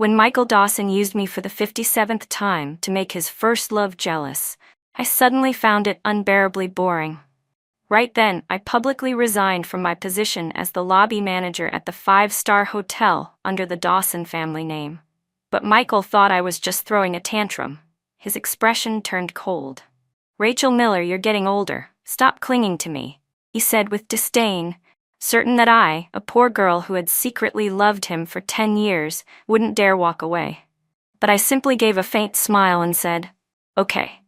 When Michael Dawson used me for the 57th time to make his first love jealous, I suddenly found it unbearably boring. Right then, I publicly resigned from my position as the lobby manager at the five-star hotel under the Dawson family name. But Michael thought I was just throwing a tantrum. His expression turned cold. "Rachel Miller, you're getting older. Stop clinging to me," he said with disdain, certain that I, a poor girl who had secretly loved him for 10 years, wouldn't dare walk away. But I simply gave a faint smile and said, "Okay."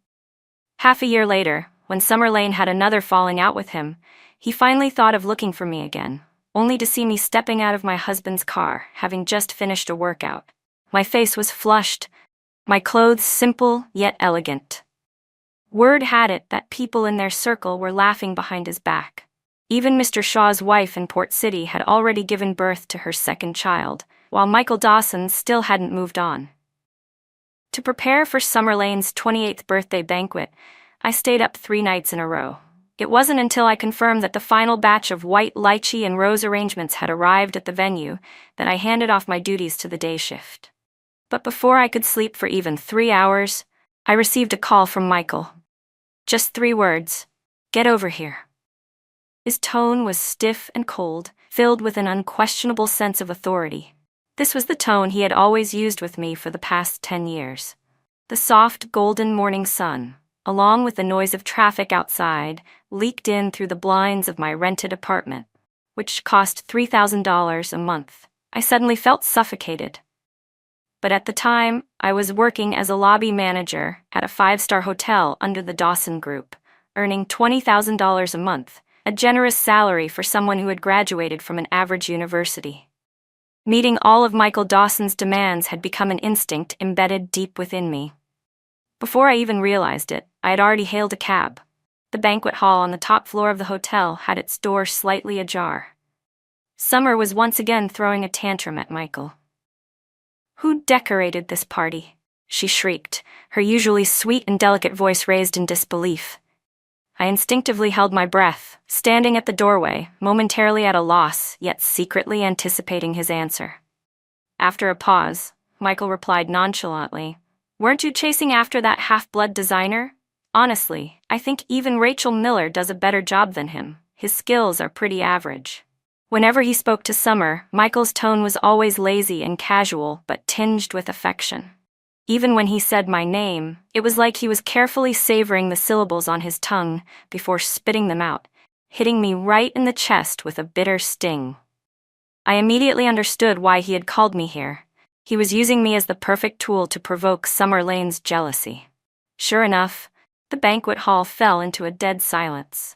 Half a year later, when Summer Lane had another falling out with him, he finally thought of looking for me again, only to see me stepping out of my husband's car, having just finished a workout. My face was flushed, my clothes simple yet elegant. Word had it that people in their circle were laughing behind his back. Even Mr. Shaw's wife in Port City had already given birth to her second child, while Michael Dawson still hadn't moved on. To prepare for Summer Lane's 28th birthday banquet, I stayed up 3 nights in a row. It wasn't until I confirmed that the final batch of white lychee and rose arrangements had arrived at the venue that I handed off my duties to the day shift. But before I could sleep for even 3 hours, I received a call from Michael. Just 3 words: "Get over here." His tone was stiff and cold, filled with an unquestionable sense of authority. This was the tone he had always used with me for the past 10 years. The soft, golden morning sun, along with the noise of traffic outside, leaked in through the blinds of my rented apartment, which cost $3,000 a month. I suddenly felt suffocated. But at the time, I was working as a lobby manager at a 5-star hotel under the Dawson Group, earning $20,000 a month, a generous salary for someone who had graduated from an average university. Meeting all of Michael Dawson's demands had become an instinct embedded deep within me. Before I even realized it, I had already hailed a cab. The banquet hall on the top floor of the hotel had its door slightly ajar. Summer was once again throwing a tantrum at Michael. "Who decorated this party?" she shrieked, her usually sweet and delicate voice raised in disbelief. I instinctively held my breath, standing at the doorway, momentarily at a loss, yet secretly anticipating his answer. After a pause, Michael replied nonchalantly, "Weren't you chasing after that half-blood designer? Honestly, I think even Rachel Miller does a better job than him. His skills are pretty average." Whenever he spoke to Summer, Michael's tone was always lazy and casual, but tinged with affection. Even when he said my name, it was like he was carefully savoring the syllables on his tongue before spitting them out, hitting me right in the chest with a bitter sting. I immediately understood why he had called me here. He was using me as the perfect tool to provoke Summer Lane's jealousy. Sure enough, the banquet hall fell into a dead silence.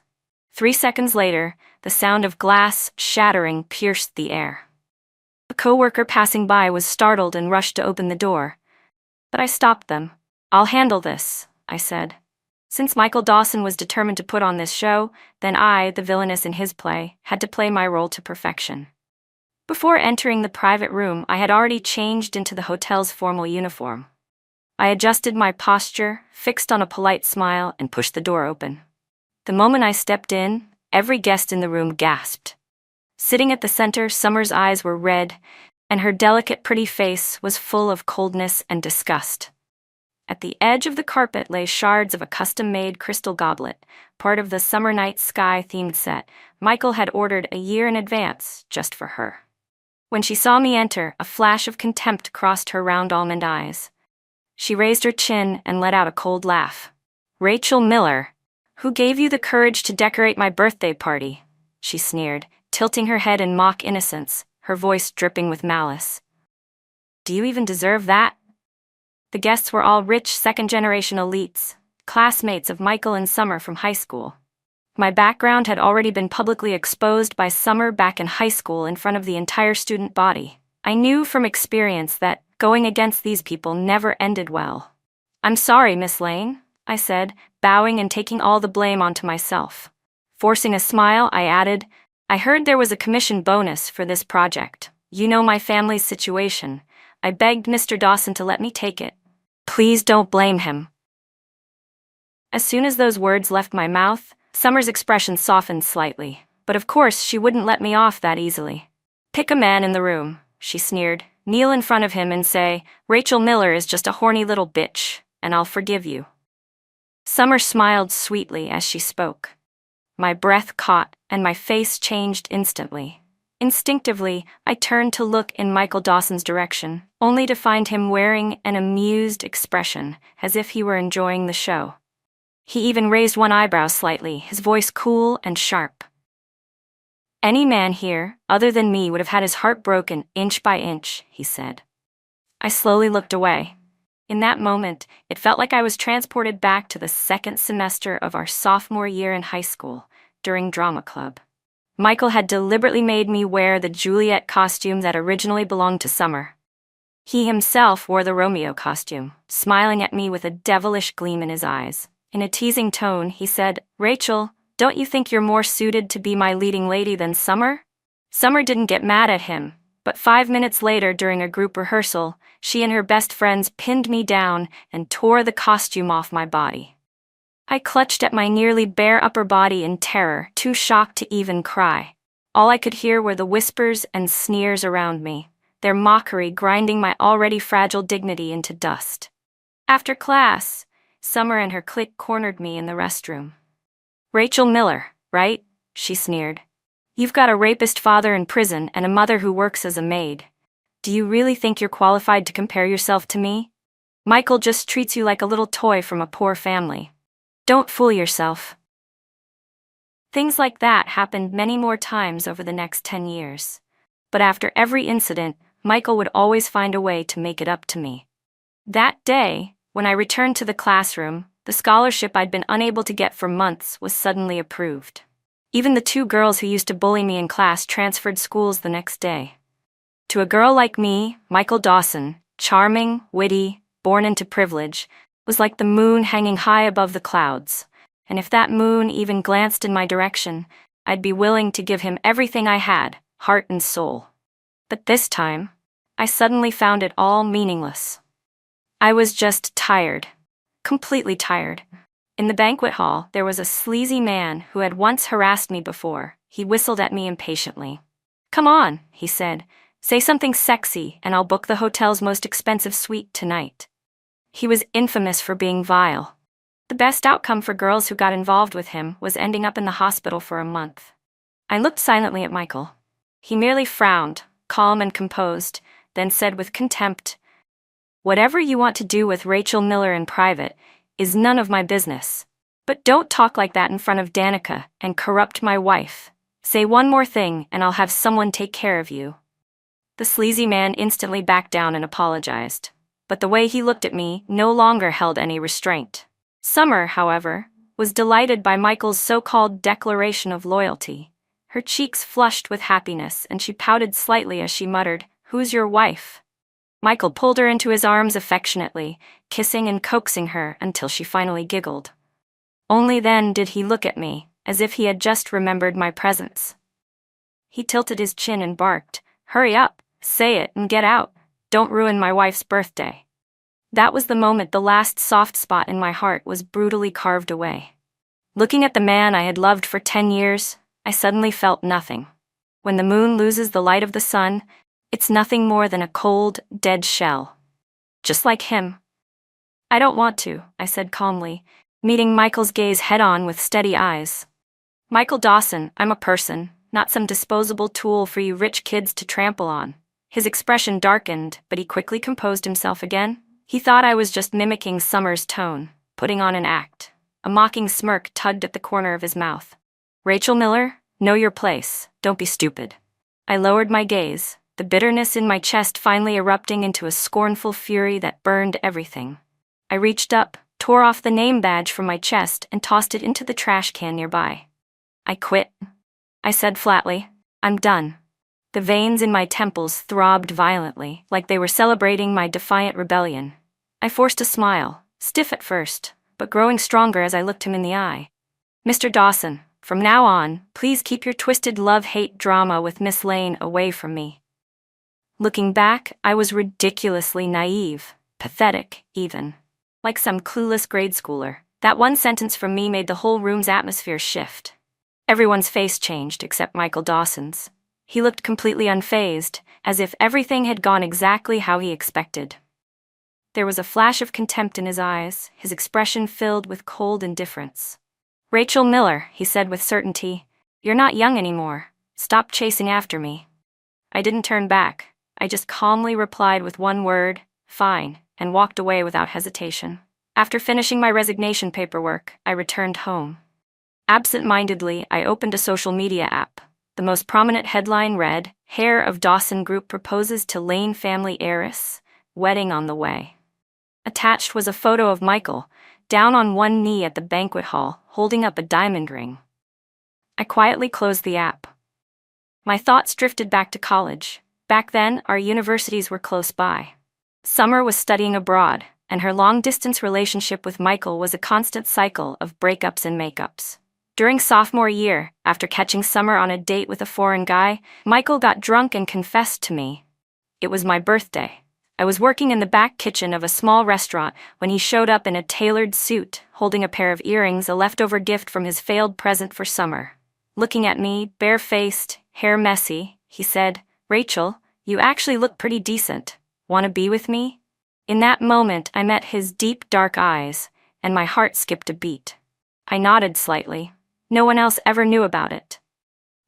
3 seconds later, the sound of glass shattering pierced the air. A coworker passing by was startled and rushed to open the door. But I stopped them. "I'll handle this," I said. Since Michael Dawson was determined to put on this show, then I, the villainess in his play, had to play my role to perfection. Before entering the private room, I had already changed into the hotel's formal uniform. I adjusted my posture, fixed on a polite smile, and pushed the door open. The moment I stepped in, every guest in the room gasped. Sitting at the center, Summer's eyes were red, and her delicate, pretty face was full of coldness and disgust. At the edge of the carpet lay shards of a custom-made crystal goblet, part of the Summer Night Sky-themed set Michael had ordered a year in advance, just for her. When she saw me enter, a flash of contempt crossed her round almond eyes. She raised her chin and let out a cold laugh. "Rachel Miller, who gave you the courage to decorate my birthday party?" she sneered, tilting her head in mock innocence, her voice dripping with malice. "Do you even deserve that?" The guests were all rich second-generation elites, classmates of Michael and Summer from high school. My background had already been publicly exposed by Summer back in high school in front of the entire student body. I knew from experience that going against these people never ended well. "I'm sorry, Miss Lane," I said, bowing and taking all the blame onto myself. Forcing a smile, I added, "I heard there was a commission bonus for this project. You know my family's situation. I begged Mr. Dawson to let me take it. Please don't blame him." As soon as those words left my mouth, Summer's expression softened slightly, but of course she wouldn't let me off that easily. "Pick a man in the room," she sneered, kneel in front of him and say, "Rachel Miller is just a horny little bitch, and I'll forgive you." Summer smiled sweetly as she spoke. My breath caught, and my face changed instantly. Instinctively, I turned to look in Michael Dawson's direction, only to find him wearing an amused expression, as if he were enjoying the show. He even raised one eyebrow slightly, his voice cool and sharp. "Any man here, other than me, would have had his heart broken inch by inch," he said. I slowly looked away. In that moment, it felt like I was transported back to the second semester of our sophomore year in high school, during drama club. Michael had deliberately made me wear the Juliet costume that originally belonged to Summer. He himself wore the Romeo costume, smiling at me with a devilish gleam in his eyes. In a teasing tone, he said, "Rachel, don't you think you're more suited to be my leading lady than Summer?" Summer didn't get mad at him, but 5 minutes later during a group rehearsal, she and her best friends pinned me down and tore the costume off my body. I clutched at my nearly bare upper body in terror, too shocked to even cry. All I could hear were the whispers and sneers around me, their mockery grinding my already fragile dignity into dust. After class, Summer and her clique cornered me in the restroom. "Rachel Miller, right?" she sneered. "You've got a rapist father in prison and a mother who works as a maid. Do you really think you're qualified to compare yourself to me? Michael just treats you like a little toy from a poor family. Don't fool yourself." Things like that happened many more times over the next 10 years. But after every incident, Michael would always find a way to make it up to me. That day, when I returned to the classroom, the scholarship I'd been unable to get for months was suddenly approved. Even the 2 girls who used to bully me in class transferred schools the next day. To a girl like me, Michael Dawson, charming, witty, born into privilege, was like the moon hanging high above the clouds, and if that moon even glanced in my direction, I'd be willing to give him everything I had, heart and soul. But this time, I suddenly found it all meaningless. I was just tired. Completely tired. In the banquet hall, there was a sleazy man who had once harassed me before. He whistled at me impatiently. "Come on," he said. "Say something sexy, and I'll book the hotel's most expensive suite tonight." He was infamous for being vile. The best outcome for girls who got involved with him was ending up in the hospital for a month. I looked silently at Michael. He merely frowned, calm and composed, then said with contempt, "Whatever you want to do with Rachel Miller in private is none of my business. But don't talk like that in front of Danica and corrupt my wife. Say one more thing and I'll have someone take care of you." The sleazy man instantly backed down and apologized, but the way he looked at me no longer held any restraint. Summer, however, was delighted by Michael's so-called declaration of loyalty. Her cheeks flushed with happiness and she pouted slightly as she muttered, "Who's your wife?" Michael pulled her into his arms affectionately, kissing and coaxing her until she finally giggled. Only then did he look at me, as if he had just remembered my presence. He tilted his chin and barked, "Hurry up, say it and get out. Don't ruin my wife's birthday." That was the moment the last soft spot in my heart was brutally carved away. Looking at the man I had loved for 10 years, I suddenly felt nothing. When the moon loses the light of the sun, it's nothing more than a cold, dead shell. Just like him. "I don't want to," I said calmly, meeting Michael's gaze head-on with steady eyes. "Michael Dawson, I'm a person, not some disposable tool for you rich kids to trample on." His expression darkened, but he quickly composed himself again. He thought I was just mimicking Summer's tone, putting on an act. A mocking smirk tugged at the corner of his mouth. "Rachel Miller, know your place, don't be stupid." I lowered my gaze, the bitterness in my chest finally erupting into a scornful fury that burned everything. I reached up, tore off the name badge from my chest, and tossed it into the trash can nearby. "I quit," I said flatly. "I'm done." The veins in my temples throbbed violently, like they were celebrating my defiant rebellion. I forced a smile, stiff at first, but growing stronger as I looked him in the eye. "Mr. Dawson, from now on, please keep your twisted love-hate drama with Miss Lane away from me." Looking back, I was ridiculously naive, pathetic, even. Like some clueless grade schooler, that one sentence from me made the whole room's atmosphere shift. Everyone's face changed except Michael Dawson's. He looked completely unfazed, as if everything had gone exactly how he expected. There was a flash of contempt in his eyes, his expression filled with cold indifference. "Rachel Miller," he said with certainty, "you're not young anymore. Stop chasing after me." I didn't turn back. I just calmly replied with one word, "Fine," and walked away without hesitation. After finishing my resignation paperwork, I returned home. Absent-mindedly, I opened a social media app. The most prominent headline read, "Heir of Dawson Group proposes to Lane family heiress, wedding on the way." Attached was a photo of Michael, down on one knee at the banquet hall, holding up a diamond ring. I quietly closed the app. My thoughts drifted back to college. Back then, our universities were close by. Summer was studying abroad, and her long-distance relationship with Michael was a constant cycle of breakups and makeups. During sophomore year, after catching Summer on a date with a foreign guy, Michael got drunk and confessed to me. It was my birthday. I was working in the back kitchen of a small restaurant when he showed up in a tailored suit, holding a pair of earrings, a leftover gift from his failed present for Summer. Looking at me, bare-faced, hair messy, he said, "Rachel, you actually look pretty decent. Want to be with me?" In that moment, I met his deep, dark eyes, and my heart skipped a beat. I nodded slightly. No one else ever knew about it.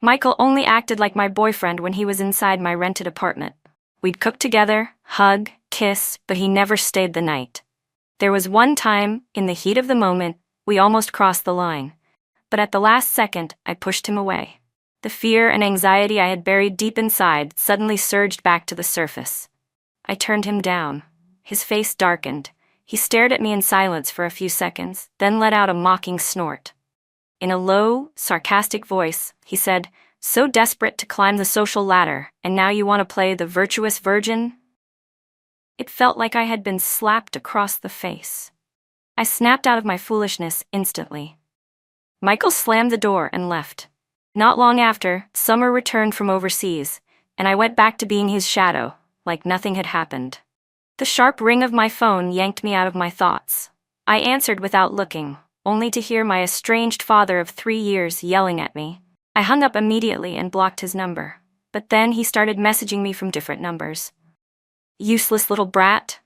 Michael only acted like my boyfriend when he was inside my rented apartment. We'd cook together, hug, kiss, but he never stayed the night. There was one time, in the heat of the moment, we almost crossed the line. But at the last second, I pushed him away. The fear and anxiety I had buried deep inside suddenly surged back to the surface. I turned him down. His face darkened. He stared at me in silence for a few seconds, then let out a mocking snort. In a low, sarcastic voice, he said, "So desperate to climb the social ladder, and now you want to play the virtuous virgin?" It felt like I had been slapped across the face. I snapped out of my foolishness instantly. Michael slammed the door and left. Not long after, Summer returned from overseas, and I went back to being his shadow, like nothing had happened. The sharp ring of my phone yanked me out of my thoughts. I answered without looking, only to hear my estranged father of 3 years yelling at me. I hung up immediately and blocked his number, but then he started messaging me from different numbers. "Useless little brat.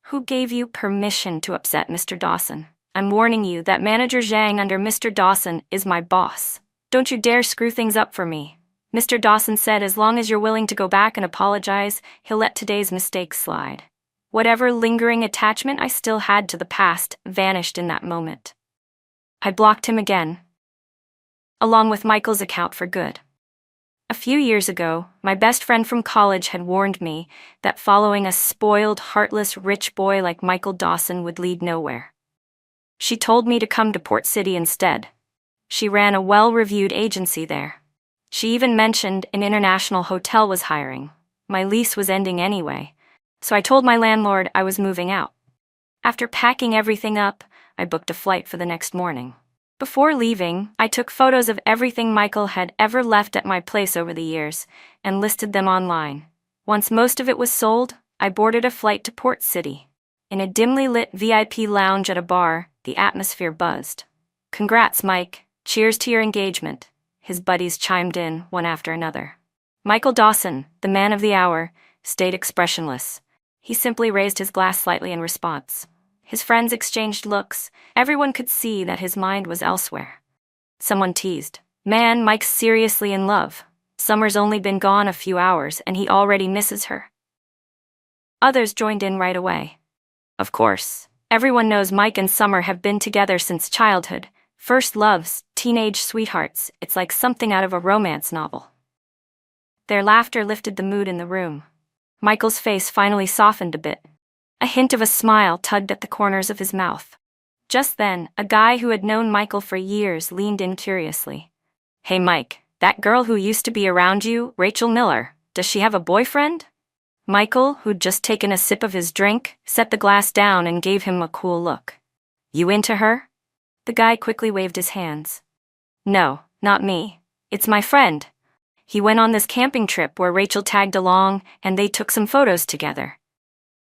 Who gave you permission to upset Mr. Dawson? I'm warning you that Manager Zhang under Mr. Dawson is my boss. Don't you dare screw things up for me. Mr. Dawson said as long as you're willing to go back and apologize, he'll let today's mistakes slide." Whatever lingering attachment I still had to the past vanished in that moment. I blocked him again, along with Michael's account for good. A few years ago, my best friend from college had warned me that following a spoiled, heartless, rich boy like Michael Dawson would lead nowhere. She told me to come to Port City instead. She ran a well-reviewed agency there. She even mentioned an international hotel was hiring. My lease was ending anyway, so I told my landlord I was moving out. After packing everything up, I booked a flight for the next morning. Before leaving, I took photos of everything Michael had ever left at my place over the years and listed them online. Once most of it was sold, I boarded a flight to Port City. In a dimly lit VIP lounge at a bar, the atmosphere buzzed. "Congrats, Mike. Cheers to your engagement," his buddies chimed in, one after another. Michael Dawson, the man of the hour, stayed expressionless. He simply raised his glass slightly in response. His friends exchanged looks. Everyone could see that his mind was elsewhere. Someone teased, "Man, Mike's seriously in love. Summer's only been gone a few hours and he already misses her." Others joined in right away. Of course, everyone knows Mike and Summer have been together since childhood. First loves, teenage sweethearts, it's like something out of a romance novel. Their laughter lifted the mood in the room. Michael's face finally softened a bit. A hint of a smile tugged at the corners of his mouth. Just then, a guy who had known Michael for years leaned in curiously. "Hey Mike, that girl who used to be around you, Rachel Miller, does she have a boyfriend?" Michael, who'd just taken a sip of his drink, set the glass down and gave him a cool look. "You into her?" The guy quickly waved his hands. "No, not me. It's my friend. He went on this camping trip where Rachel tagged along and they took some photos together.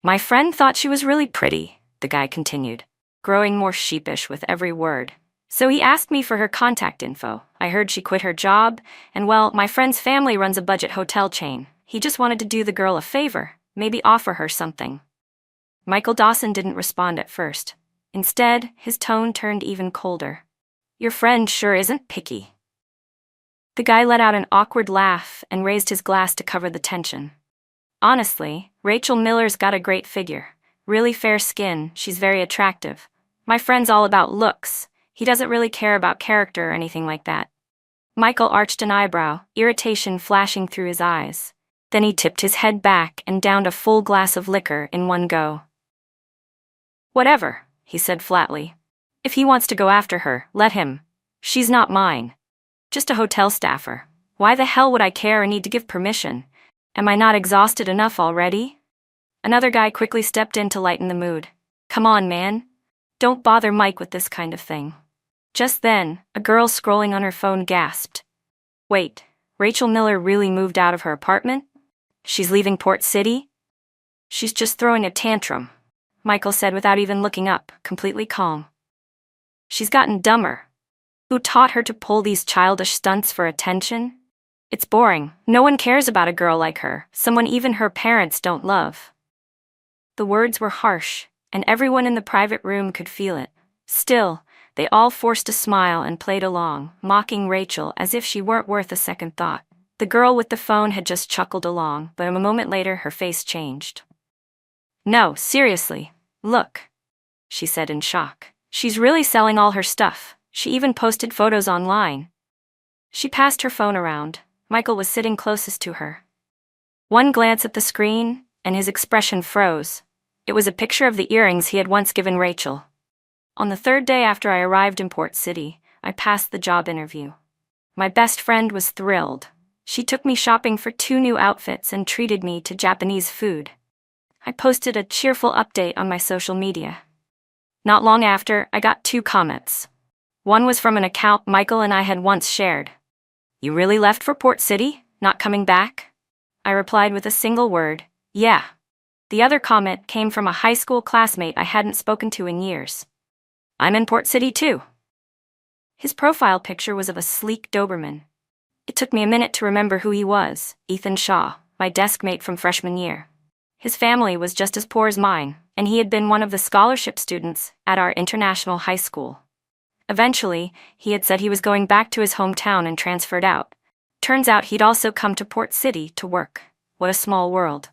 My friend thought she was really pretty," the guy continued, growing more sheepish with every word. So he asked me for her contact info. I heard she quit her job, and well, my friend's family runs a budget hotel chain. He just wanted to do the girl a favor, maybe offer her something. Michael Dawson didn't respond at first. Instead, his tone turned even colder. Your friend sure isn't picky. The guy let out an awkward laugh and raised his glass to cover the tension. Honestly, Rachel Miller's got a great figure. Really fair skin, she's very attractive. My friend's all about looks. He doesn't really care about character or anything like that. Michael arched an eyebrow, irritation flashing through his eyes. Then he tipped his head back and downed a full glass of liquor in one go. Whatever, he said flatly. If he wants to go after her, let him. She's not mine. Just a hotel staffer. Why the hell would I care or need to give permission? Am I not exhausted enough already? Another guy quickly stepped in to lighten the mood. Come on, man. Don't bother Mike with this kind of thing. Just then, a girl scrolling on her phone gasped. Wait, Rachel Miller really moved out of her apartment? She's leaving Port City? She's just throwing a tantrum, Michael said without even looking up, completely calm. She's gotten dumber. Who taught her to pull these childish stunts for attention? It's boring. No one cares about a girl like her, someone even her parents don't love. The words were harsh, and everyone in the private room could feel it. Still, they all forced a smile and played along, mocking Rachel as if she weren't worth a second thought. The girl with the phone had just chuckled along, but a moment later her face changed. No, seriously, look, she said in shock. She's really selling all her stuff. She even posted photos online. She passed her phone around. Michael was sitting closest to her. One glance at the screen, and his expression froze. It was a picture of the earrings he had once given Rachel. On the third day after I arrived in Port City, I passed the job interview. My best friend was thrilled. She took me shopping for 2 new outfits and treated me to Japanese food. I posted a cheerful update on my social media. Not long after, I got 2 comments. One was from an account Michael and I had once shared. You really left for Port City? Not coming back? I replied with a single word, yeah. The other comment came from a high school classmate I hadn't spoken to in years. I'm in Port City too. His profile picture was of a sleek Doberman. It took me a minute to remember who he was, Ethan Shaw, my desk mate from freshman year. His family was just as poor as mine, and he had been one of the scholarship students at our international high school. Eventually, he had said he was going back to his hometown and transferred out. Turns out he'd also come to Port City to work. What a small world.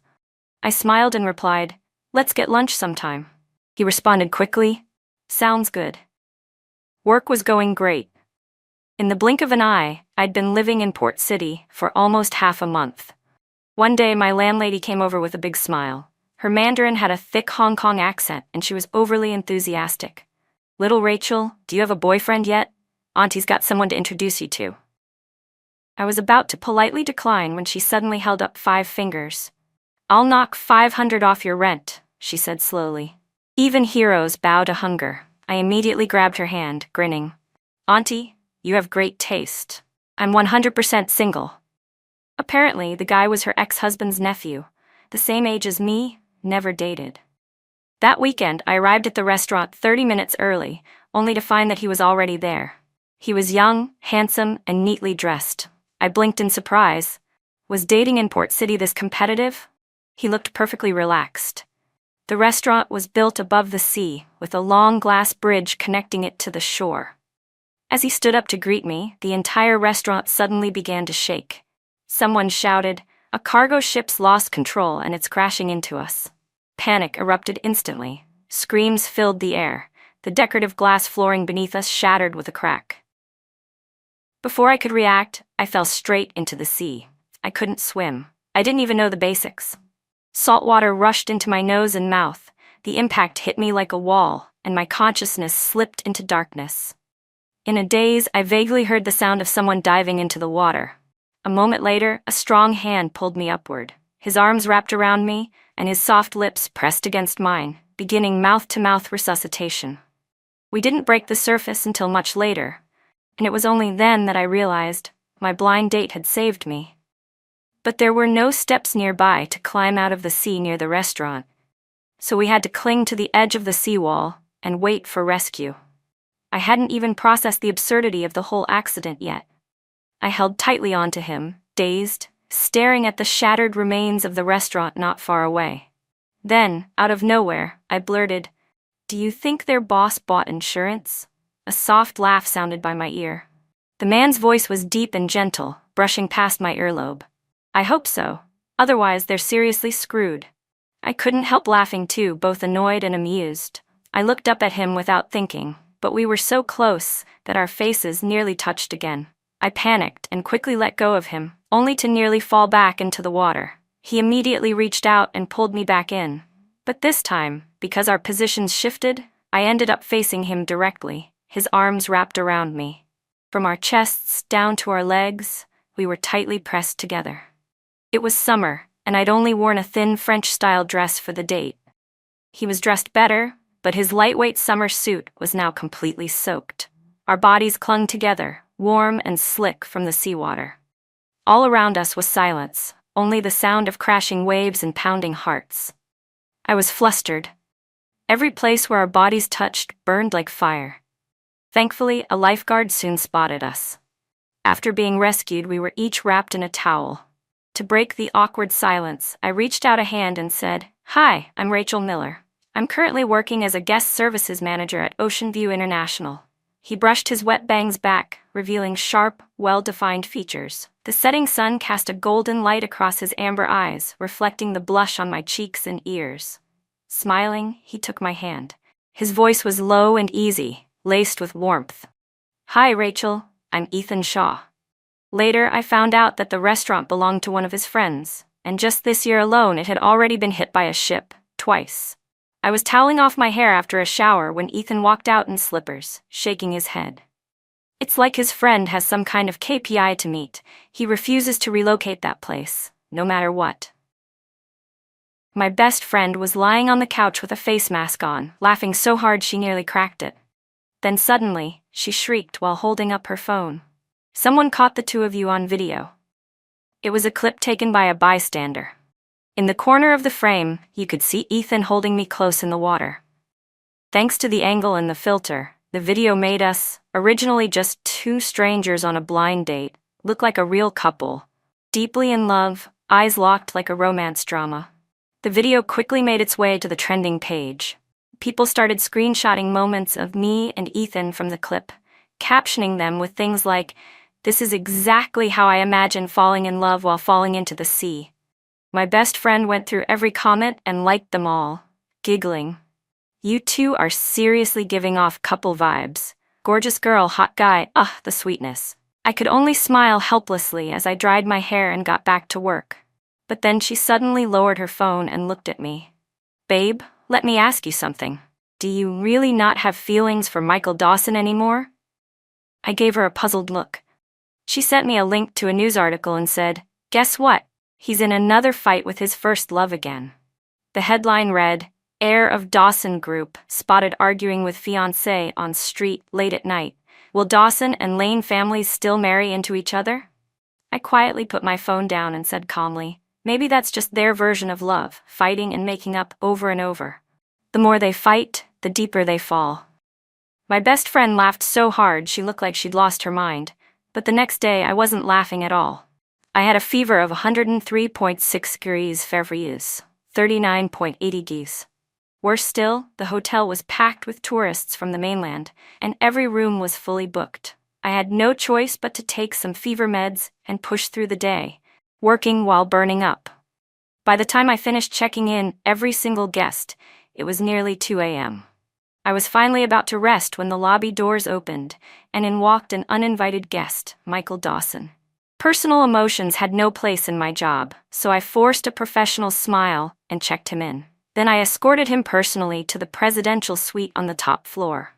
I smiled and replied, let's get lunch sometime. He responded quickly, sounds good. Work was going great. In the blink of an eye, I'd been living in Port City for almost half a month. One day my landlady came over with a big smile. Her Mandarin had a thick Hong Kong accent and she was overly enthusiastic. Little Rachel, do you have a boyfriend yet? Auntie's got someone to introduce you to. I was about to politely decline when she suddenly held up 5 fingers. I'll knock $500 off your rent, she said slowly. Even heroes bow to hunger. I immediately grabbed her hand, grinning. Auntie, you have great taste. I'm 100% single. Apparently, the guy was her ex-husband's nephew, the same age as me, never dated. That weekend, I arrived at the restaurant 30 minutes early, only to find that he was already there. He was young, handsome, and neatly dressed. I blinked in surprise. Was dating in Port City this competitive? He looked perfectly relaxed. The restaurant was built above the sea, with a long glass bridge connecting it to the shore. As he stood up to greet me, the entire restaurant suddenly began to shake. Someone shouted, "A cargo ship's lost control and it's crashing into us." Panic erupted instantly. Screams filled the air. The decorative glass flooring beneath us shattered with a crack. Before I could react, I fell straight into the sea. I couldn't swim. I didn't even know the basics. Salt water rushed into my nose and mouth. The impact hit me like a wall, and my consciousness slipped into darkness. In a daze, I vaguely heard the sound of someone diving into the water. A moment later, a strong hand pulled me upward. His arms wrapped around me, and his soft lips pressed against mine, beginning mouth-to-mouth resuscitation. We didn't break the surface until much later, and it was only then that I realized my blind date had saved me. But there were no steps nearby to climb out of the sea near the restaurant, so we had to cling to the edge of the seawall and wait for rescue. I hadn't even processed the absurdity of the whole accident yet. I held tightly onto him, dazed, staring at the shattered remains of the restaurant not far away. Then, out of nowhere, I blurted, "Do you think their boss bought insurance?" A soft laugh sounded by my ear. The man's voice was deep and gentle, brushing past my earlobe. "I hope so. Otherwise, they're seriously screwed." I couldn't help laughing too, both annoyed and amused. I looked up at him without thinking, but we were so close that our faces nearly touched again. I panicked and quickly let go of him, only to nearly fall back into the water. He immediately reached out and pulled me back in. But this time, because our positions shifted, I ended up facing him directly, his arms wrapped around me. From our chests down to our legs, we were tightly pressed together. It was summer, and I'd only worn a thin French-style dress for the date. He was dressed better, but his lightweight summer suit was now completely soaked. Our bodies clung together, warm and slick from the seawater. All around us was silence, only the sound of crashing waves and pounding hearts. I was flustered. Every place where our bodies touched burned like fire. Thankfully, a lifeguard soon spotted us. After being rescued, we were each wrapped in a towel. To break the awkward silence, I reached out a hand and said, "Hi, I'm Rachel Miller. I'm currently working as a guest services manager at Ocean View International." He brushed his wet bangs back, revealing sharp, well-defined features. The setting sun cast a golden light across his amber eyes, reflecting the blush on my cheeks and ears. Smiling, he took my hand. His voice was low and easy, laced with warmth. "Hi, Rachel. I'm Ethan Shaw." Later, I found out that the restaurant belonged to one of his friends, and just this year alone it had already been hit by a ship, twice. I was toweling off my hair after a shower when Ethan walked out in slippers, shaking his head. It's like his friend has some kind of KPI to meet. He refuses to relocate that place, no matter what. My best friend was lying on the couch with a face mask on, laughing so hard she nearly cracked it. Then suddenly, she shrieked while holding up her phone. "Someone caught the two of you on video." It was a clip taken by a bystander. In the corner of the frame, you could see Ethan holding me close in the water. Thanks to the angle and the filter, the video made us, originally just two strangers on a blind date, look like a real couple, deeply in love, eyes locked like a romance drama. The video quickly made its way to the trending page. People started screenshotting moments of me and Ethan from the clip, captioning them with things like, "This is exactly how I imagine falling in love while falling into the sea." My best friend went through every comment and liked them all, giggling. "You two are seriously giving off couple vibes. Gorgeous girl, hot guy, the sweetness." I could only smile helplessly as I dried my hair and got back to work. But then she suddenly lowered her phone and looked at me. "Babe, let me ask you something. Do you really not have feelings for Michael Dawson anymore?" I gave her a puzzled look. She sent me a link to a news article and said, "Guess what? He's in another fight with his first love again." The headline read, "Heir of Dawson Group spotted arguing with fiancée on street late at night. Will Dawson and Lane families still marry into each other?" I quietly put my phone down and said calmly, "Maybe that's just their version of love, fighting and making up over and over. The more they fight, the deeper they fall." My best friend laughed so hard she looked like she'd lost her mind, but the next day I wasn't laughing at all. I had a fever of 103.6 degrees Fahrenheit, 39.80 degrees. Worse still, the hotel was packed with tourists from the mainland, and every room was fully booked. I had no choice but to take some fever meds and push through the day, working while burning up. By the time I finished checking in every single guest, it was nearly 2 a.m. I was finally about to rest when the lobby doors opened, and in walked an uninvited guest, Michael Dawson. Personal emotions had no place in my job, so I forced a professional smile and checked him in. Then I escorted him personally to the presidential suite on the top floor.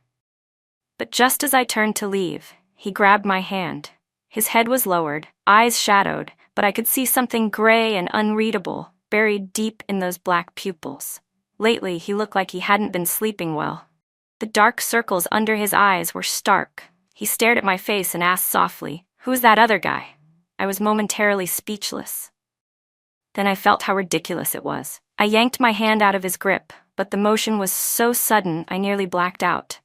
But just as I turned to leave, he grabbed my hand. His head was lowered, eyes shadowed, but I could see something gray and unreadable, buried deep in those black pupils. Lately, he looked like he hadn't been sleeping well. The dark circles under his eyes were stark. He stared at my face and asked softly, "Who's that other guy?" I was momentarily speechless. Then I felt how ridiculous it was. I yanked my hand out of his grip, but the motion was so sudden I nearly blacked out.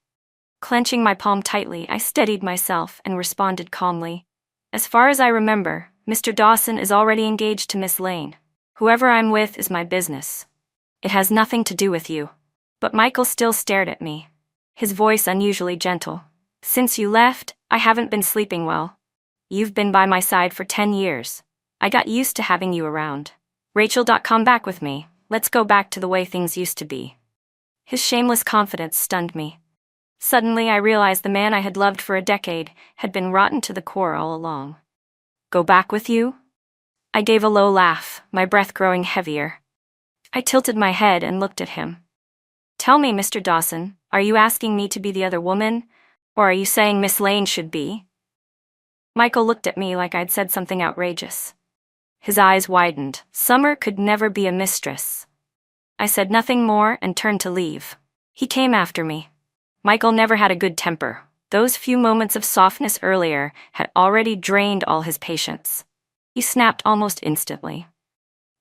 Clenching my palm tightly, I steadied myself and responded calmly. As far as I remember, Mr. Dawson is already engaged to Miss Lane. Whoever I'm with is my business. It has nothing to do with you. But Michael still stared at me, his voice unusually gentle. Since you left, I haven't been sleeping well. You've been by my side for 10 years. I got used to having you around. Rachel, come back with me. Let's go back to the way things used to be. His shameless confidence stunned me. Suddenly I realized the man I had loved for a decade had been rotten to the core all along. Go back with you? I gave a low laugh, my breath growing heavier. I tilted my head and looked at him. Tell me, Mr. Dawson, are you asking me to be the other woman, or are you saying Miss Lane should be? Michael looked at me like I'd said something outrageous. His eyes widened. Summer could never be a mistress. I said nothing more and turned to leave. He came after me. Michael never had a good temper. Those few moments of softness earlier had already drained all his patience. He snapped almost instantly.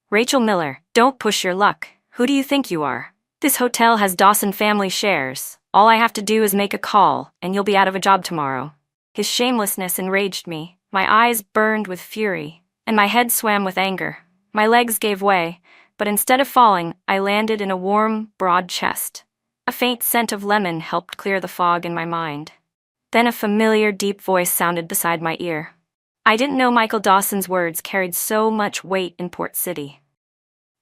Rachel Miller, don't push your luck. Who do you think you are? This hotel has Dawson family shares. All I have to do is make a call, and you'll be out of a job tomorrow. His shamelessness enraged me. My eyes burned with fury, and my head swam with anger. My legs gave way, but instead of falling, I landed in a warm, broad chest. A faint scent of lemon helped clear the fog in my mind. Then a familiar, deep voice sounded beside my ear. I didn't know Michael Dawson's words carried so much weight in Port City.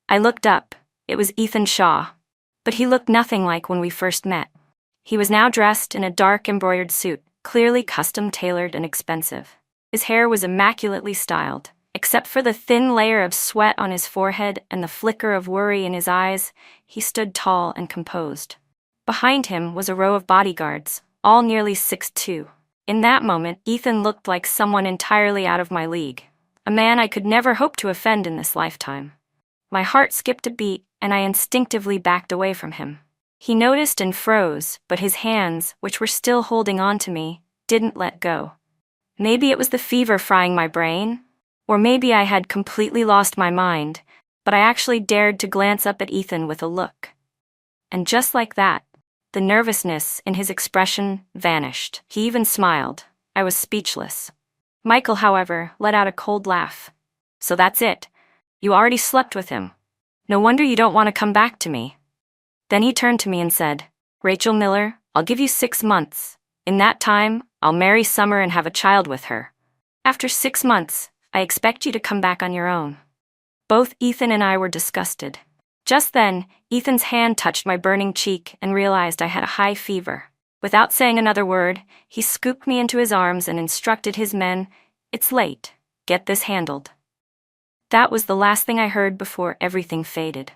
I looked up. It was Ethan Shaw. But he looked nothing like when we first met. He was now dressed in a dark embroidered suit, clearly custom-tailored and expensive. His hair was immaculately styled. Except for the thin layer of sweat on his forehead and the flicker of worry in his eyes, he stood tall and composed. Behind him was a row of bodyguards, all nearly 6'2". In that moment, Ethan looked like someone entirely out of my league, a man I could never hope to offend in this lifetime. My heart skipped a beat, and I instinctively backed away from him. He noticed and froze, but his hands, which were still holding on to me, didn't let go. Maybe it was the fever frying my brain, or maybe I had completely lost my mind, but I actually dared to glance up at Ethan with a look. And just like that, the nervousness in his expression vanished. He even smiled. I was speechless. Michael, however, let out a cold laugh. So that's it. You already slept with him. No wonder you don't want to come back to me. Then he turned to me and said, Rachel Miller, I'll give you 6 months. In that time, I'll marry Summer and have a child with her. After 6 months, I expect you to come back on your own. Both Ethan and I were disgusted. Just then, Ethan's hand touched my burning cheek and realized I had a high fever. Without saying another word, he scooped me into his arms and instructed his men, It's late. Get this handled. That was the last thing I heard before everything faded.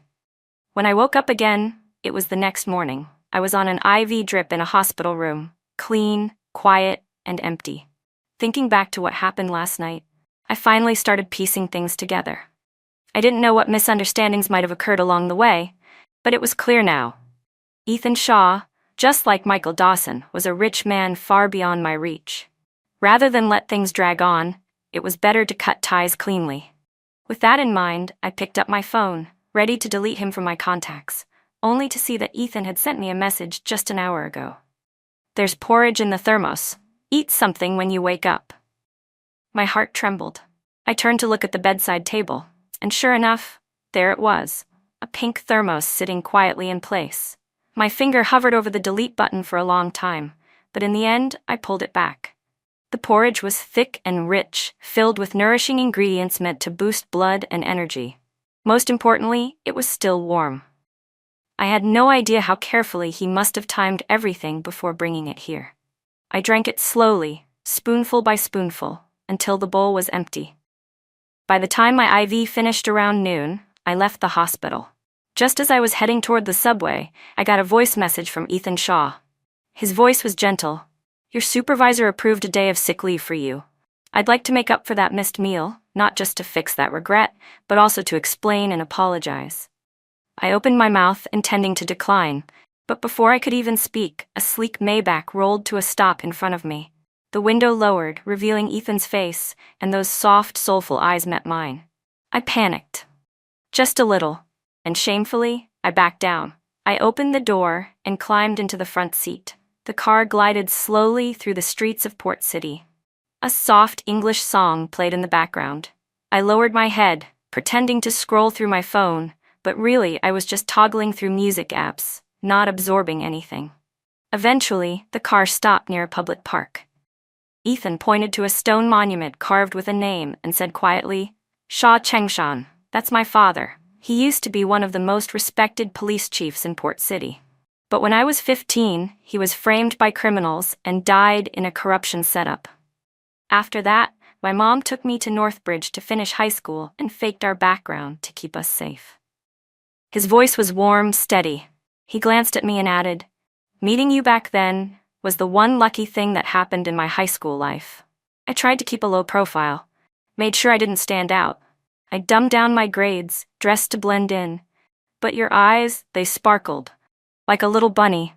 When I woke up again, it was the next morning. I was on an IV drip in a hospital room, clean, quiet, and empty. Thinking back to what happened last night, I finally started piecing things together. I didn't know what misunderstandings might have occurred along the way, but it was clear now. Ethan Shaw, just like Michael Dawson, was a rich man far beyond my reach. Rather than let things drag on, it was better to cut ties cleanly. With that in mind, I picked up my phone, ready to delete him from my contacts, only to see that Ethan had sent me a message just an hour ago. There's porridge in the thermos. Eat something when you wake up. My heart trembled. I turned to look at the bedside table, and sure enough, there it was, a pink thermos sitting quietly in place. My finger hovered over the delete button for a long time, but in the end, I pulled it back. The porridge was thick and rich, filled with nourishing ingredients meant to boost blood and energy. Most importantly, it was still warm. I had no idea how carefully he must have timed everything before bringing it here. I drank it slowly, spoonful by spoonful, until the bowl was empty. By the time my IV finished around noon, I left the hospital. Just as I was heading toward the subway, I got a voice message from Ethan Shaw. His voice was gentle. Your supervisor approved a day of sick leave for you. I'd like to make up for that missed meal, not just to fix that regret, but also to explain and apologize. I opened my mouth, intending to decline, but before I could even speak, a sleek Maybach rolled to a stop in front of me. The window lowered, revealing Ethan's face, and those soft, soulful eyes met mine. I panicked. Just a little, and shamefully, I backed down. I opened the door and climbed into the front seat. the car glided slowly through the streets of Port City. A soft English song played in the background. I lowered my head, pretending to scroll through my phone, but really I was just toggling through music apps, not absorbing anything. Eventually, the car stopped near a public park. Ethan pointed to a stone monument carved with a name and said quietly, "Sha Chengshan, that's my father. He used to be one of the most respected police chiefs in Port City. But when I was 15, he was framed by criminals and died in a corruption setup. After that, my mom took me to Northbridge to finish high school and faked our background to keep us safe." His voice was warm, steady. He glanced at me and added, "Meeting you back then was the one lucky thing that happened in my high school life. I tried to keep a low profile, made sure I didn't stand out. I dumbed down my grades, dressed to blend in. But your eyes, they sparkled, like a little bunny.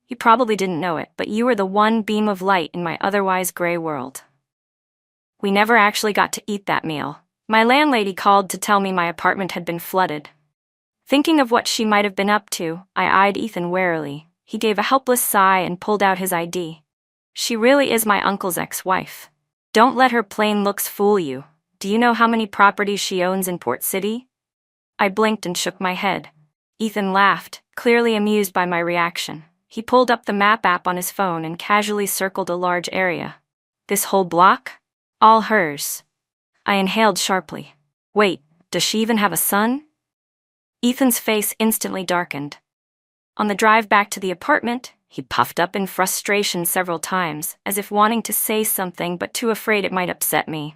You probably didn't know it, but you were the one beam of light in my otherwise gray world." We never actually got to eat that meal. My landlady called to tell me my apartment had been flooded. Thinking of what she might have been up to, I eyed Ethan warily. He gave a helpless sigh and pulled out his ID. "She really is my uncle's ex-wife. Don't let her plain looks fool you. Do you know how many properties she owns in Port City?" I blinked and shook my head. Ethan laughed, clearly amused by my reaction. He pulled up the map app on his phone and casually circled a large area. "This whole block? All hers." I inhaled sharply. "Wait, does she even have a son?" Ethan's face instantly darkened. On the drive back to the apartment, he puffed up in frustration several times, as if wanting to say something but too afraid it might upset me.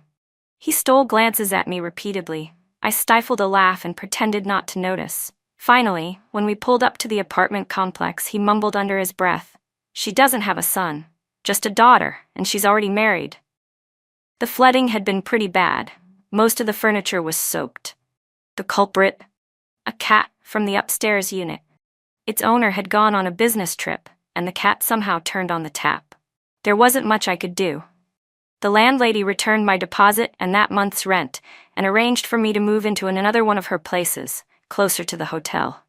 He stole glances at me repeatedly. I stifled a laugh and pretended not to notice. Finally, when we pulled up to the apartment complex, he mumbled under his breath, "She doesn't have a son, just a daughter, and she's already married." The flooding had been pretty bad. Most of the furniture was soaked. The culprit? A cat from the upstairs unit. Its owner had gone on a business trip, and the cat somehow turned on the tap. There wasn't much I could do. The landlady returned my deposit and that month's rent, and arranged for me to move into another one of her places, closer to the hotel.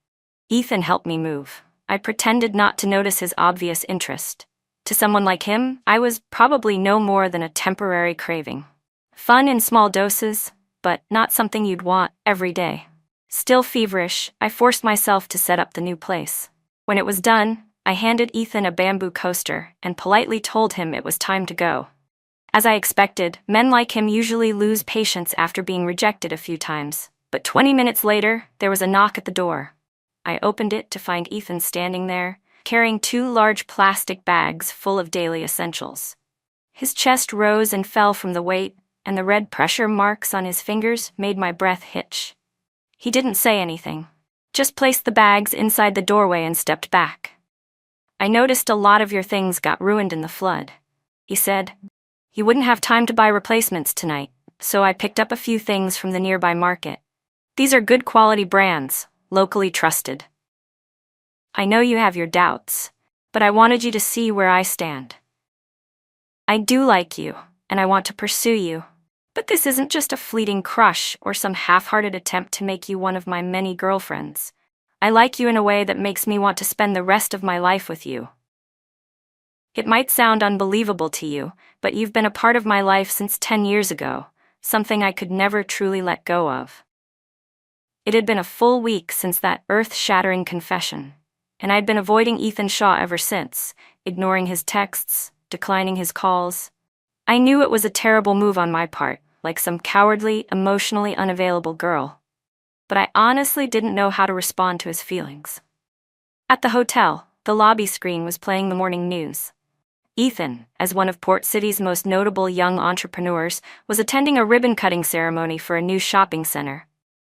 Ethan helped me move. I pretended not to notice his obvious interest. To someone like him, I was probably no more than a temporary craving. Fun in small doses, but not something you'd want every day. Still feverish, I forced myself to set up the new place. When it was done, I handed Ethan a bamboo coaster and politely told him it was time to go. As I expected, men like him usually lose patience after being rejected a few times, but 20 minutes later, there was a knock at the door. I opened it to find Ethan standing there, carrying 2 large plastic bags full of daily essentials. His chest rose and fell from the weight, and the red pressure marks on his fingers made my breath hitch. He didn't say anything, just placed the bags inside the doorway and stepped back. "I noticed a lot of your things got ruined in the flood," he said. "You wouldn't have time to buy replacements tonight, so I picked up a few things from the nearby market. These are good quality brands, locally trusted. I know you have your doubts, but I wanted you to see where I stand. I do like you, and I want to pursue you. But this isn't just a fleeting crush or some half-hearted attempt to make you one of my many girlfriends. I like you in a way that makes me want to spend the rest of my life with you. It might sound unbelievable to you, but you've been a part of my life since 10 years ago, something I could never truly let go of." It had been a full week since that earth-shattering confession, and I'd been avoiding Ethan Shaw ever since, ignoring his texts, declining his calls. I knew it was a terrible move on my part, like some cowardly, emotionally unavailable girl. But I honestly didn't know how to respond to his feelings. At the hotel, the lobby screen was playing the morning news. Ethan, as one of Port City's most notable young entrepreneurs, was attending a ribbon-cutting ceremony for a new shopping center.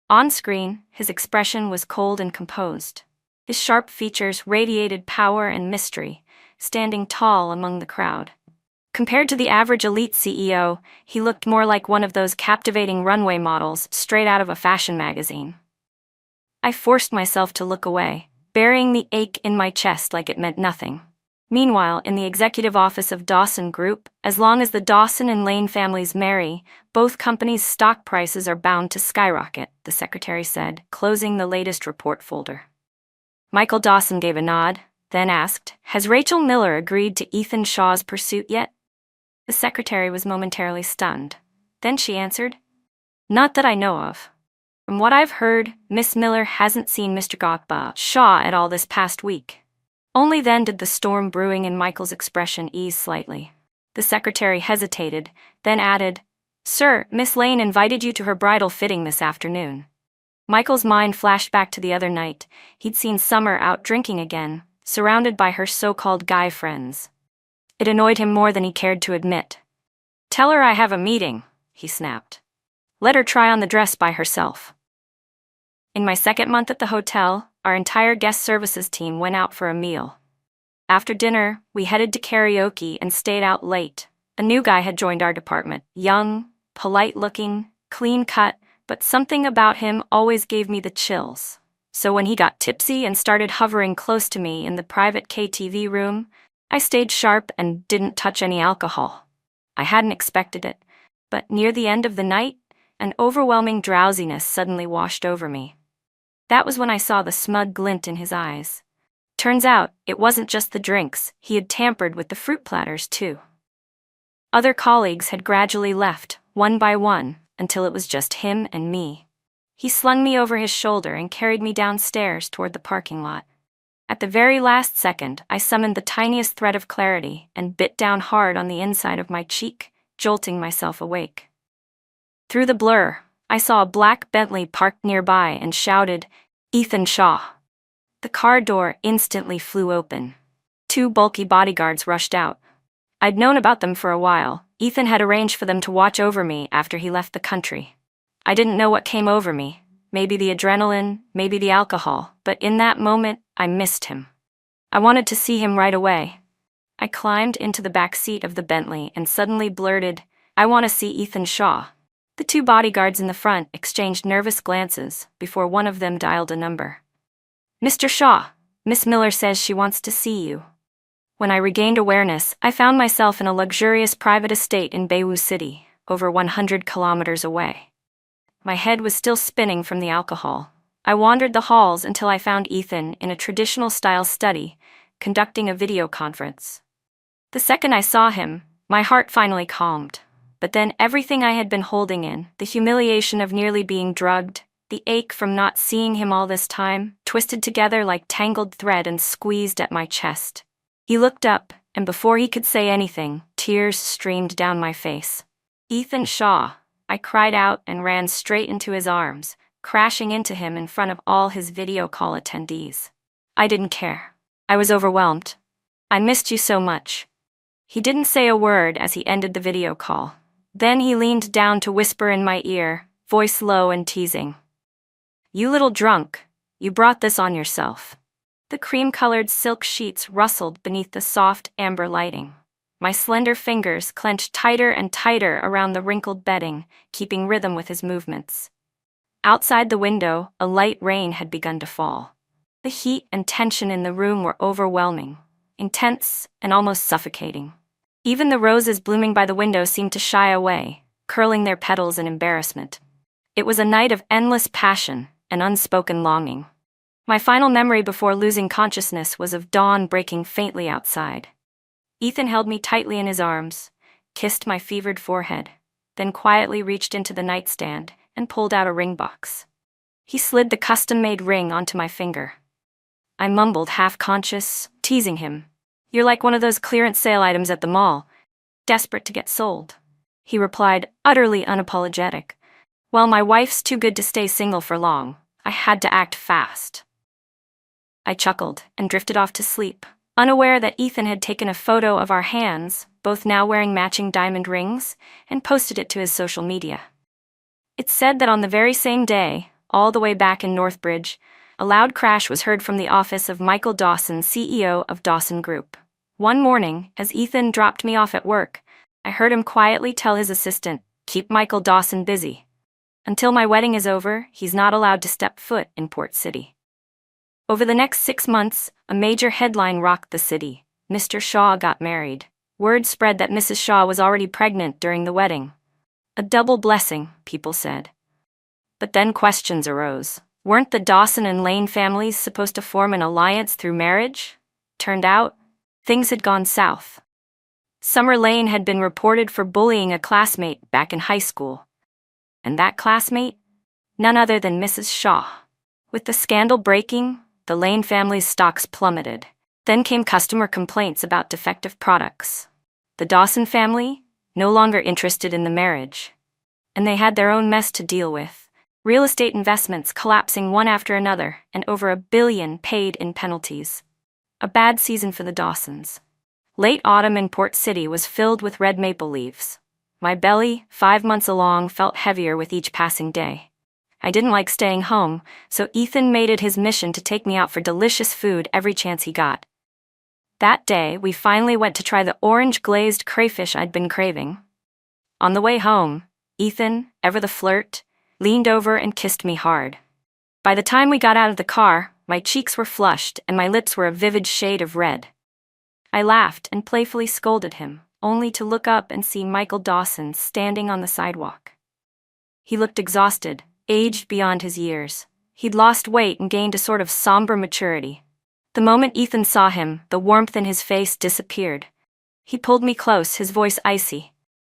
On screen, his expression was cold and composed. His sharp features radiated power and mystery, standing tall among the crowd. Compared to the average elite CEO, he looked more like one of those captivating runway models straight out of a fashion magazine. I forced myself to look away, burying the ache in my chest like it meant nothing. Meanwhile, in the executive office of Dawson Group, as long as the Dawson and Lane families marry, both companies' stock prices are bound to skyrocket, the secretary said, closing the latest report folder. Michael Dawson gave a nod, then asked, "Has Rachel Miller agreed to Ethan Shaw's pursuit yet?" The secretary was momentarily stunned. Then she answered, "Not that I know of. From what I've heard, Miss Miller hasn't seen Mr. Shaw at all this past week." Only then did the storm brewing in Michael's expression ease slightly. The secretary hesitated, then added, "Sir, Miss Lane invited you to her bridal fitting this afternoon." Michael's mind flashed back to the other night. He'd seen Summer out drinking again, surrounded by her so-called guy friends. It annoyed him more than he cared to admit. "Tell her I have a meeting," he snapped. "Let her try on the dress by herself." In my second month at the hotel, our entire guest services team went out for a meal. After dinner, we headed to karaoke and stayed out late. A new guy had joined our department, young, polite-looking, clean-cut, but something about him always gave me the chills. So when he got tipsy and started hovering close to me in the private KTV room, I stayed sharp and didn't touch any alcohol. I hadn't expected it, but near the end of the night, an overwhelming drowsiness suddenly washed over me. That was when I saw the smug glint in his eyes. Turns out, it wasn't just the drinks, he had tampered with the fruit platters too. Other colleagues had gradually left, one by one, until it was just him and me. He slung me over his shoulder and carried me downstairs toward the parking lot. At the very last second, I summoned the tiniest thread of clarity and bit down hard on the inside of my cheek, jolting myself awake. Through the blur, I saw a black Bentley parked nearby and shouted, "Ethan Shaw." The car door instantly flew open. 2 bulky bodyguards rushed out. I'd known about them for a while. Ethan had arranged for them to watch over me after he left the country. I didn't know what came over me, maybe the adrenaline, maybe the alcohol, but in that moment, I missed him. I wanted to see him right away. I climbed into the back seat of the Bentley and suddenly blurted, "I want to see Ethan Shaw." The 2 bodyguards in the front exchanged nervous glances before one of them dialed a number. "Mr. Shaw, Miss Miller says she wants to see you." When I regained awareness, I found myself in a luxurious private estate in Bayou City, over 100 kilometers away. My head was still spinning from the alcohol. I wandered the halls until I found Ethan in a traditional-style study, conducting a video conference. The second I saw him, my heart finally calmed. But then everything I had been holding in, the humiliation of nearly being drugged, the ache from not seeing him all this time, twisted together like tangled thread and squeezed at my chest. He looked up, and before he could say anything, tears streamed down my face. "Ethan Shaw," I cried out and ran straight into his arms, crashing into him in front of all his video call attendees. I didn't care. I was overwhelmed. "I missed you so much." He didn't say a word as he ended the video call. Then he leaned down to whisper in my ear, voice low and teasing. "You little drunk, you brought this on yourself." The cream-colored silk sheets rustled beneath the soft amber lighting. My slender fingers clenched tighter and tighter around the wrinkled bedding, keeping rhythm with his movements. Outside the window, a light rain had begun to fall. The heat and tension in the room were overwhelming, intense, and almost suffocating. Even the roses blooming by the window seemed to shy away, curling their petals in embarrassment. It was a night of endless passion and unspoken longing. My final memory before losing consciousness was of dawn breaking faintly outside. Ethan held me tightly in his arms, kissed my fevered forehead, then quietly reached into the nightstand and pulled out a ring box. He slid the custom-made ring onto my finger. I mumbled, half-conscious, teasing him. "You're like one of those clearance sale items at the mall, desperate to get sold." He replied, utterly unapologetic, "Well, my wife's too good to stay single for long. I had to act fast." I chuckled and drifted off to sleep, unaware that Ethan had taken a photo of our hands, both now wearing matching diamond rings, and posted it to his social media. It said that on the very same day, all the way back in Northbridge, a loud crash was heard from the office of Michael Dawson, CEO of Dawson Group. One morning, as Ethan dropped me off at work, I heard him quietly tell his assistant, "Keep Michael Dawson busy. Until my wedding is over, he's not allowed to step foot in Port City." Over the next 6 months, a major headline rocked the city. Mr. Shaw got married. Word spread that Mrs. Shaw was already pregnant during the wedding. A double blessing, people said. But then questions arose. Weren't the Dawson and Lane families supposed to form an alliance through marriage? Turned out, things had gone south. Summer Lane had been reported for bullying a classmate back in high school. And that classmate? None other than Mrs. Shaw. With the scandal breaking, the Lane family's stocks plummeted. Then came customer complaints about defective products. The Dawson family, no longer interested in the marriage. And they had their own mess to deal with. Real estate investments collapsing one after another, and over $1 billion paid in penalties. A bad season for the Dawsons. Late autumn in Port City was filled with red maple leaves. My belly, 5 months along, felt heavier with each passing day. I didn't like staying home, so Ethan made it his mission to take me out for delicious food every chance he got. That day, we finally went to try the orange-glazed crayfish I'd been craving. On the way home, Ethan, ever the flirt, leaned over and kissed me hard. By the time we got out of the car, my cheeks were flushed and my lips were a vivid shade of red. I laughed and playfully scolded him, only to look up and see Michael Dawson standing on the sidewalk. He looked exhausted, aged beyond his years. He'd lost weight and gained a sort of somber maturity. The moment Ethan saw him, the warmth in his face disappeared. He pulled me close, his voice icy.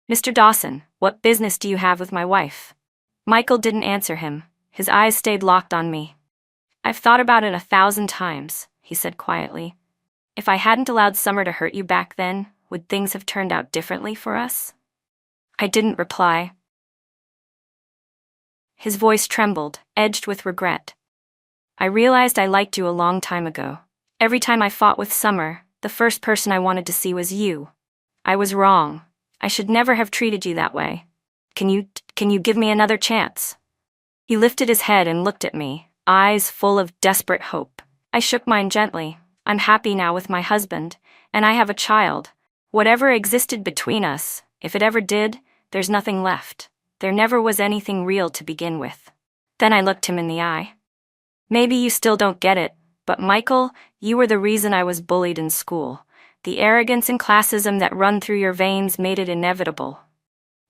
"Mr. Dawson, what business do you have with my wife?" Michael didn't answer him. His eyes stayed locked on me. "I've thought about it 1,000 times, he said quietly. "If I hadn't allowed Summer to hurt you back then, would things have turned out differently for us?" I didn't reply. His voice trembled, edged with regret. "I realized I liked you a long time ago. Every time I fought with Summer, the first person I wanted to see was you. I was wrong. I should never have treated you that way. Can you give me another chance?" He lifted his head and looked at me, eyes full of desperate hope. I shook mine gently. "I'm happy now with my husband, and I have a child. Whatever existed between us, if it ever did, there's nothing left. There never was anything real to begin with." Then I looked him in the eye. "Maybe you still don't get it, but Michael, you were the reason I was bullied in school. The arrogance and classism that run through your veins made it inevitable.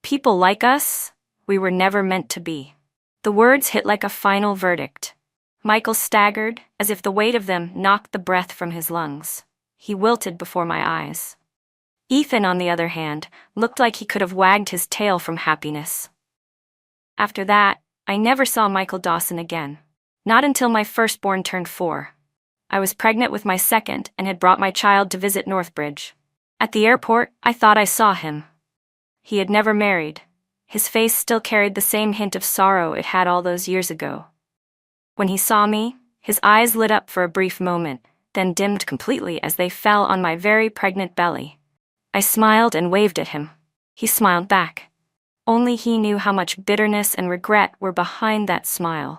People like us, we were never meant to be." The words hit like a final verdict. Michael staggered, as if the weight of them knocked the breath from his lungs. He wilted before my eyes. Ethan, on the other hand, looked like he could have wagged his tail from happiness. After that, I never saw Michael Dawson again. Not until my firstborn turned 4. I was pregnant with my second and had brought my child to visit Northbridge. At the airport, I thought I saw him. He had never married. His face still carried the same hint of sorrow it had all those years ago. When he saw me, his eyes lit up for a brief moment, then dimmed completely as they fell on my very pregnant belly. I smiled and waved at him. He smiled back. Only he knew how much bitterness and regret were behind that smile.